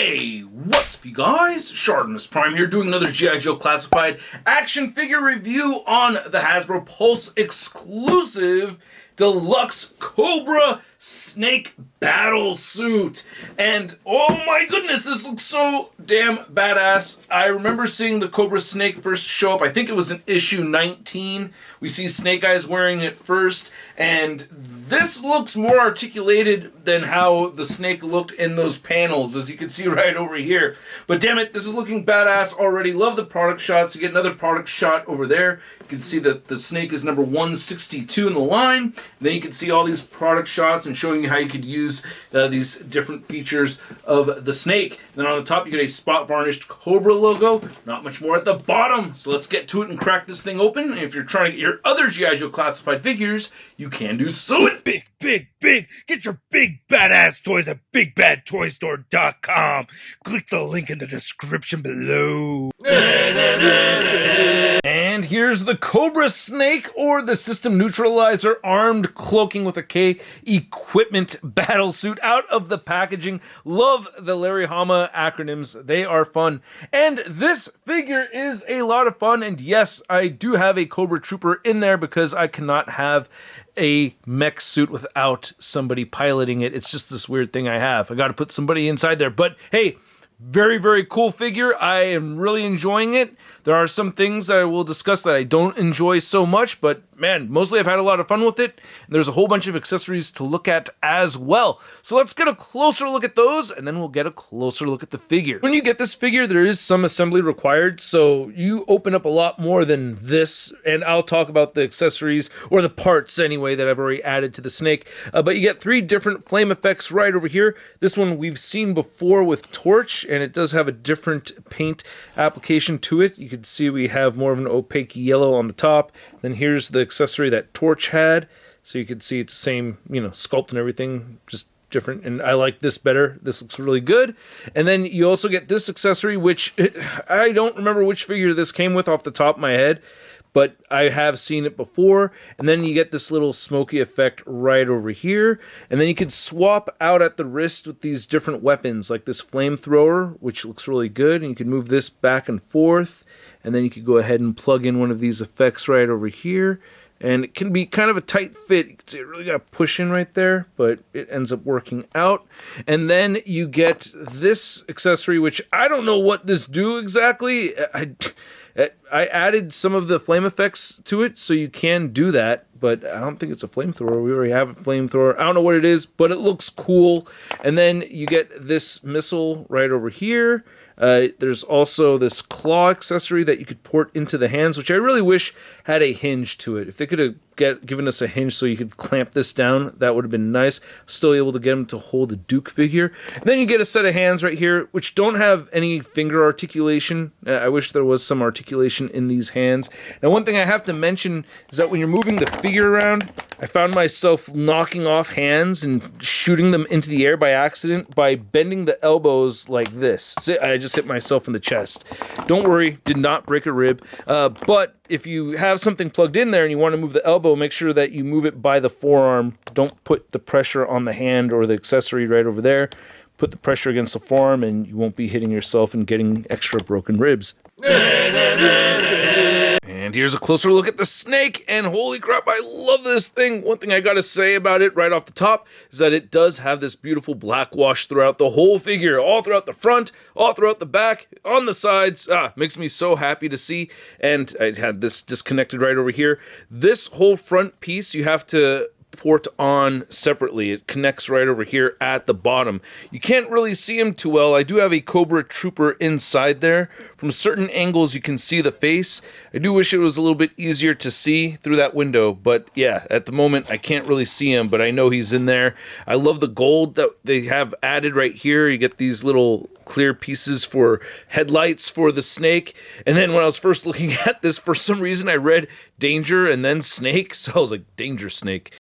Hey, what's up you guys? ShartimusPrime here doing another G.I. Joe Classified action figure review on the Hasbro Pulse exclusive deluxe Cobra snake battle suit. And oh my goodness, this looks so damn badass. I remember seeing the Cobra snake first show up. I think it was in issue 19. We see Snake Eyes wearing it first, and this looks more articulated than how the snake looked in those panels, as you can see right over here. But damn it, this is looking badass already. Love the product shots. You get another product shot over there. You can see that the snake is number 162 in the line. And then you can see all these product shots and showing you how you could use these different features of the snake. Then on the top, you get a spot varnished Cobra logo. Not much more at the bottom. So let's get to it and crack this thing open. And if you're trying to get your other G.I. Joe Classified figures, you can do so. Big! Get your big badass toys at BigBadToyStore.com. Click the link in the description below. And here's the Cobra Snake, or the System Neutralizer Armed Cloaking with a K Equipment Battle Suit out of the packaging. Love the Larry Hama acronyms. They are fun. And this figure is a lot of fun. And yes, I do have a Cobra Trooper in there because I cannot have a mech suit without somebody piloting it. It's just this weird thing I have. I got to put somebody inside there. But hey, very, very cool figure. I am really enjoying it. There are some things that I will discuss that I don't enjoy so much, but man, mostly I've had a lot of fun with it. And there's a whole bunch of accessories to look at as well. So let's get a closer look at those, and then we'll get a closer look at the figure. When you get this figure, there is some assembly required, so you open up a lot more than this, and I'll talk about the accessories, or the parts anyway, that I've already added to the snake. But you get 3 different flame effects right over here. This one we've seen before with Torch, and it does have a different paint application to it. You can see we have more of an opaque yellow on the top. Then here's the accessory that Torch had. So you can see it's the same, sculpt and everything, just different. And I like this better. This looks really good. And then you also get this accessory, which I don't remember which figure this came with off the top of my head, but I have seen it before. And then you get this little smoky effect right over here. And then you can swap out at the wrist with these different weapons, like this flamethrower, which looks really good. And you can move this back and forth. And then you could go ahead and plug in one of these effects right over here. And it can be kind of a tight fit. You can see it really got to push in right there, but it ends up working out. And then you get this accessory, which I don't know what this do exactly. I added some of the flame effects to it, so you can do that, but I don't think it's a flamethrower. We already have a flamethrower. I don't know what it is, but it looks cool. And then you get this missile right over here. There's also this claw accessory that you could port into the hands, which I really wish had a hinge to it. If they could have given us a hinge so you could clamp this down, that would have been nice. Still able to get him to hold a Duke figure. And then you get a set of hands right here, which don't have any finger articulation. I wish there was some articulation in these hands. Now, one thing I have to mention is that when you're moving the figure around, I found myself knocking off hands and shooting them into the air by accident by bending the elbows like this. So I just hit myself in the chest. Don't worry, did not break a rib. But if you have something plugged in there and you want to move the elbow, make sure that you move it by the forearm. Don't put the pressure on the hand or the accessory right over there. Put the pressure against the forearm and you won't be hitting yourself and getting extra broken ribs. And here's a closer look at the snake, and holy crap, I love this thing. One thing I gotta say about it right off the top is that it does have this beautiful black wash throughout the whole figure, all throughout the front, all throughout the back, on the sides. Makes me so happy to see. And I had this disconnected right over here. This whole front piece you have to port on separately. It connects right over here at the bottom. You can't really see him too well. I do have a Cobra Trooper inside there. From certain angles you can see the face. I do wish it was a little bit easier to see through that window, but yeah, at the moment I can't really see him, but I know he's in there. I love the gold that they have added right here. You get these little clear pieces for headlights for the snake. And then when I was first looking at this, for some reason I read danger and then snake, so I was like, danger snake.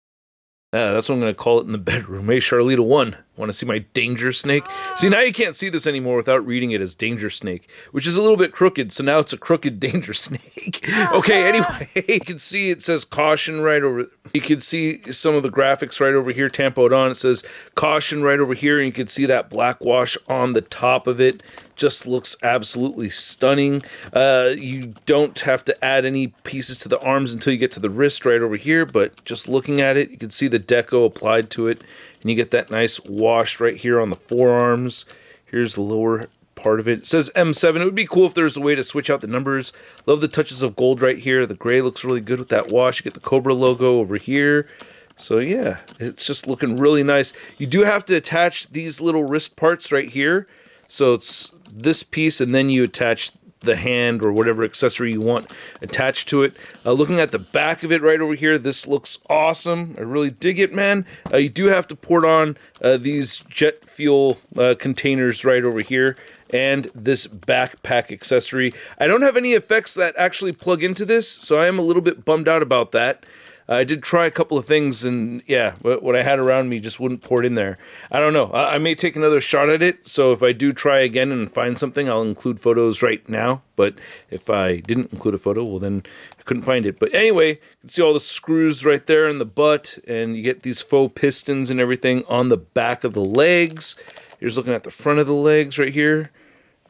That's what I'm going to call it in the bedroom. Hey, Charlita 1, Want to see my Danger Snake? See, now you can't see this anymore without reading it as Danger Snake, which is a little bit crooked, so now it's a crooked Danger Snake. Okay, anyway, you can see it says caution right over. You can see some of the graphics right over here, tampoed on. It says caution right over here, and you can see that black wash on the top of it. Just looks absolutely stunning. You don't have to add any pieces to the arms until you get to the wrist right over here, but just looking at it, you can see the deco applied to it, and you get that nice wash right here on the forearms. Here's the lower part of it. It says M7. It would be cool if there was a way to switch out the numbers. Love the touches of gold right here. The gray looks really good with that wash. You get the Cobra logo over here. So yeah, it's just looking really nice. You do have to attach these little wrist parts right here. So it's this piece, and then you attach the hand or whatever accessory you want attached to it. Looking at the back of it right over here, this looks awesome. I really dig it, man. You do have to port on these jet fuel containers right over here, and this backpack accessory. I don't have any effects that actually plug into this, so I am a little bit bummed out about that. I did try a couple of things, and yeah, what I had around me just wouldn't port in there. I don't know. I may take another shot at it, so if I do try again and find something, I'll include photos right now. But if I didn't include a photo, well, then I couldn't find it. But anyway, you can see all the screws right there in the butt, and you get these faux pistons and everything on the back of the legs. Here's looking at the front of the legs right here.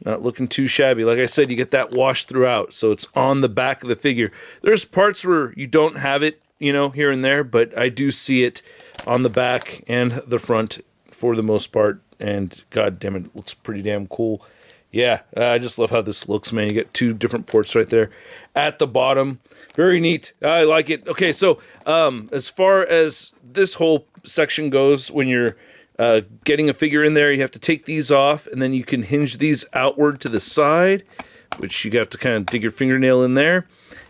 Not looking too shabby. Like I said, you get that wash throughout, so it's on the back of the figure. There's parts where you don't have it, you know, here and there, but I do see it on the back and the front for the most part, and god damn it, looks pretty damn cool. Yeah, I just love how this looks, man. You get two different ports right there at the bottom. Very neat. I like it. Okay, so as far as this whole section goes, when you're getting a figure in there, you have to take these off, and then you can hinge these outward to the side, which you have to kind of dig your fingernail in there.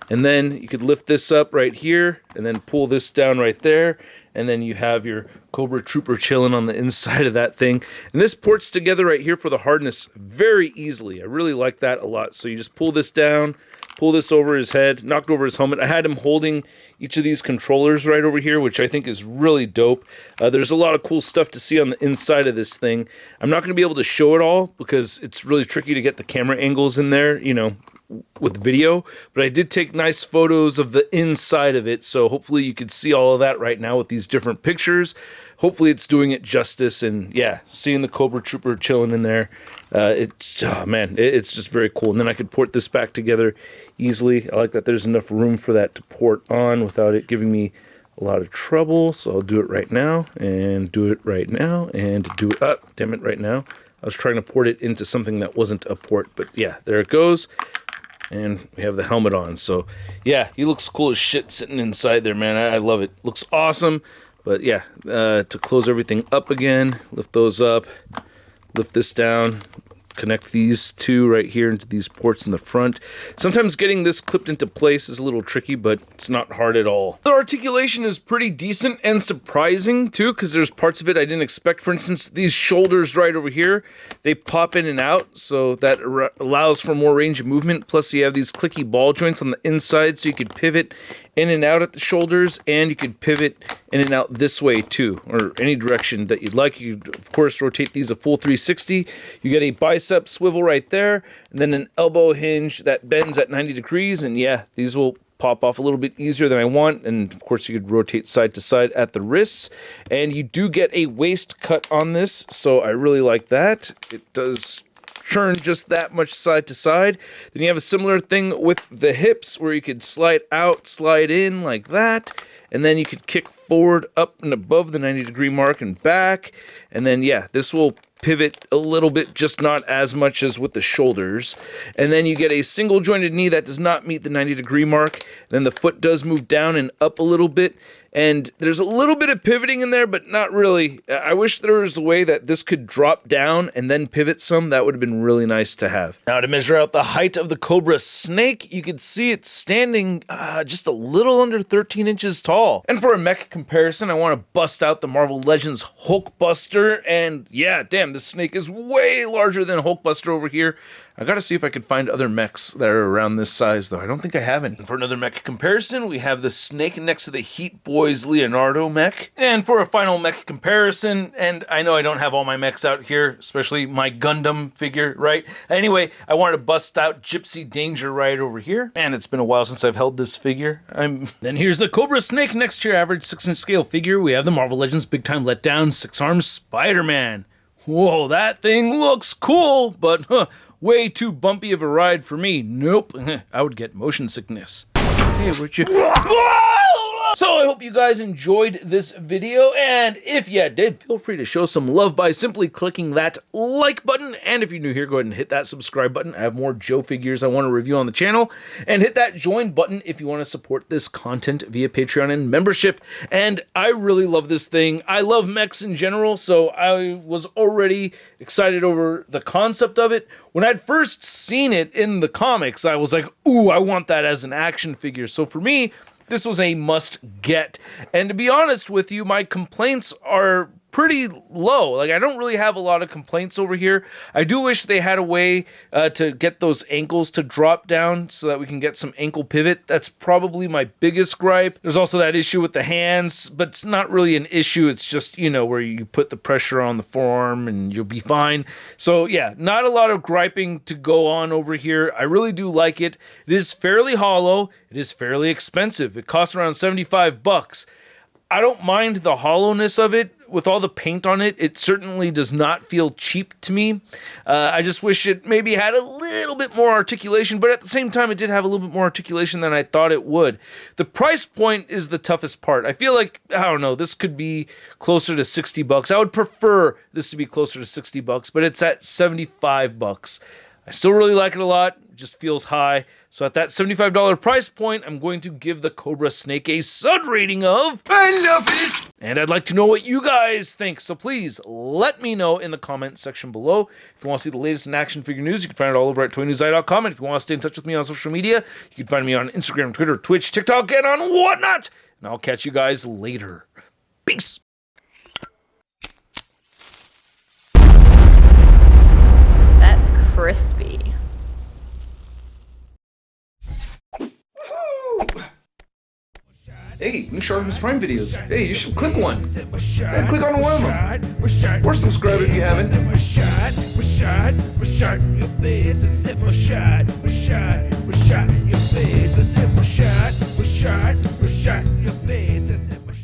And then you could lift this up right here, and then pull this down right there, and then you have your Cobra Trooper chilling on the inside of that thing. And this ports together right here for the hardness very easily. I really like that a lot. So you just pull this down, pull this over his head, knocked over his helmet. I had him holding each of these controllers right over here, which I think is really dope. There's a lot of cool stuff to see on the inside of this thing. I'm not going to be able to show it all because it's really tricky to get the camera angles in there, you know, with video, but I did take nice photos of the inside of it, so hopefully you could see all of that right now with these different pictures. Hopefully it's doing it justice, and yeah, seeing the Cobra Trooper chilling in there, it's, oh man, it's just very cool. And then I could port this back together easily. I like that there's enough room for that to port on without it giving me a lot of trouble, so I'll do it right now, and do it right now, and do it up, damn it, right now. I was trying to port it into something that wasn't a port, but yeah, there it goes. And we have the helmet on, so yeah, he looks cool as shit sitting inside there, man. I love it. Looks awesome. But yeah, to close everything up again, lift those up, lift this down, connect these two right here into these ports in the front. Sometimes getting this clipped into place is a little tricky, but it's not hard at all. The articulation is pretty decent and surprising too, because there's parts of it I didn't expect. For instance, these shoulders right over here, they pop in and out, so that allows for more range of movement. Plus you have these clicky ball joints on the inside, so you could pivot in and out at the shoulders, and you could pivot in and out this way too, or any direction that you'd like. You could, of course, rotate these a full 360. You get a bicep swivel right there, and then an elbow hinge that bends at 90 degrees, and yeah, these will pop off a little bit easier than I want. And of course, you could rotate side to side at the wrists, and you do get a waist cut on this, so I really like that. It does turn just that much side to side. Then you have a similar thing with the hips, where you could slide out, slide in like that, and then you could kick forward, up and above the 90-degree mark and back. And then yeah, this will pivot a little bit, just not as much as with the shoulders. And then you get a single jointed knee that does not meet the 90-degree mark. And then the foot does move down and up a little bit, and there's a little bit of pivoting in there, but not really. I wish there was a way that this could drop down and then pivot some. That would have been really nice to have. Now, to measure out the height of the Cobra snake, you can see it standing just a little under 13 inches tall. And for a mech comparison, I want to bust out the Marvel Legends Hulkbuster, and yeah, damn, this snake is way larger than Hulkbuster over here. I gotta see if I could find other mechs that are around this size, though. I don't think I have any. And for another mech comparison, we have the snake next to the Heat Boy Toys Leonardo mech. And for a final mech comparison, and I know I don't have all my mechs out here, especially my Gundam figure, right? Anyway, I wanted to bust out Gypsy Danger right over here, and it's been a while since I've held this figure. Then here's the Cobra Snake next to your average 6-inch scale figure. We have the Marvel Legends Big Time Letdown 6-armed Spider-Man. Whoa, that thing looks cool, but way too bumpy of a ride for me. Nope, I would get motion sickness. Hey, where'd you... So I hope you guys enjoyed this video, and if you did, feel free to show some love by simply clicking that like button, and if you're new here, go ahead and hit that subscribe button. I have more Joe figures I want to review on the channel, and hit that join button if you want to support this content via Patreon and membership. And I really love this thing. I love mechs in general, so I was already excited over the concept of it. When I'd first seen it in the comics, I was like, ooh, I want that as an action figure. So for me, this was a must get. And to be honest with you, my complaints are pretty low. Like, I don't really have a lot of complaints over here. I do wish they had a way to get those ankles to drop down so that we can get some ankle pivot. That's probably my biggest gripe. There's also that issue with the hands, but it's not really an issue. It's just, you know, where you put the pressure on the forearm and you'll be fine. So yeah, not a lot of griping to go on over here. I really do like it. It is fairly hollow. It is fairly expensive. It costs around 75 bucks. I don't mind the hollowness of it. With all the paint on it, it certainly does not feel cheap to me. I just wish it maybe had a little bit more articulation, but at the same time, it did have a little bit more articulation than I thought it would. The price point is the toughest part. I feel like, I don't know, this could be closer to 60 bucks. I would prefer this to be closer to 60 bucks, but it's at 75 bucks. I still really like it a lot. It just feels high. So at that $75 price point, I'm going to give the Cobra Snake a sud rating of... I love it! And I'd like to know what you guys think. So please let me know in the comment section below. If you want to see the latest in action figure news, you can find it all over at toynewseye.com. And if you want to stay in touch with me on social media, you can find me on Instagram, Twitter, Twitch, TikTok, and on whatnot. And I'll catch you guys later. Peace! That's crispy. Hey, new ShartimusPrime videos. Hey, you should click one. Yeah, click on one of them. Or subscribe if you haven't.